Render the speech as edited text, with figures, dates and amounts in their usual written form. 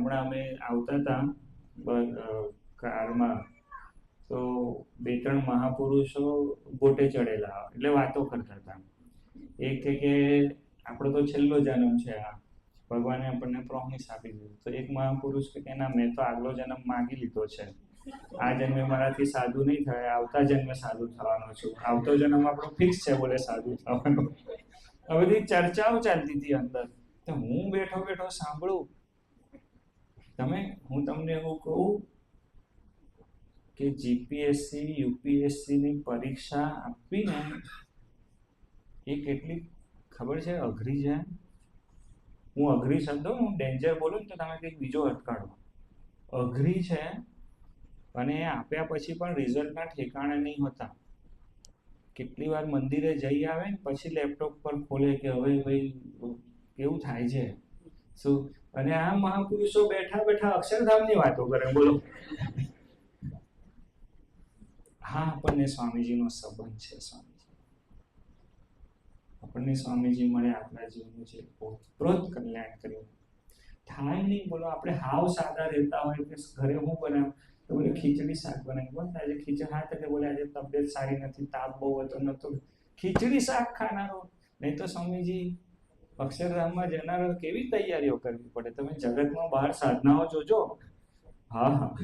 હમણાં અમે આવતા હતા કારમાં, તો 2-3 મહાપુરુષો ગોટે ચડેલા એટલે વાતો કરતા હતા. એક કે આપણો તો છેલ્લો જન્મ છે, આ ભગવાને આપણને પ્રોમિસ આપી દીધું. તો એક મહાપુરુષ કે ના, મેં તો આગલો જન્મ માંગી લીધો છે, આ જન્મે મારાથી સાધુ નહીં થાય, આવતા જન્મે સાધુ થવાનો છું, આવતો જન્મ આપણો ફિક્સ છે બોલે સાધુ થવાનો. આ બધી ચર્ચાઓ ચાલતી હતી અંદર. તો હું બેઠો બેઠો સાંભળું. હું તમને એવું કહું કે જીપીએસસી યુપીએસસી ની પરીક્ષા આપવી ને એ કેટલી ખબર છે અઘરી છે. હું અઘરી શબ્દો, હું ડેન્જર બોલું તો તમે કંઈક બીજો અર્થ કાઢો. અઘરી છે, અને એ આપ્યા પછી પણ રિઝલ્ટના ઠેકાણે નહીં હોતા. કેટલી વાર મંદિરે જઈ આવે ને પછી લેપટોપ પર ખોલે કે હવે ભાઈ કેવું થાય છે શું. અને આ મહાપુરુષો બેઠા બેઠા અક્ષરધામની વાતો કરે, બોલો. હા, આપણને સ્વામીજીનો સંબંધ છે. આપણને સ્વામીજી મળે આપણા જીવનનું છે ઓતપ્રોત કલ્યાણ કર્યું થાય નહીં. બોલો, આપણે હાવ સાદા રહેતા હોય કે ઘરે હું બનાવું તો બોલે ખીચડી શાક બનાવી, બોલ આજે ખીચડી, હા તો બોલે આજે તબિયત સારી નથી, તાપ બહુ હતો નતો, ખીચડી શાક ખાનારો. નહીં તો સ્વામીજી અક્ષરધામમાં જનારો કેવી તૈયારીઓ કરવી પડે. તમે જગતમાં બહાર સાધનાઓ જોજો. હા,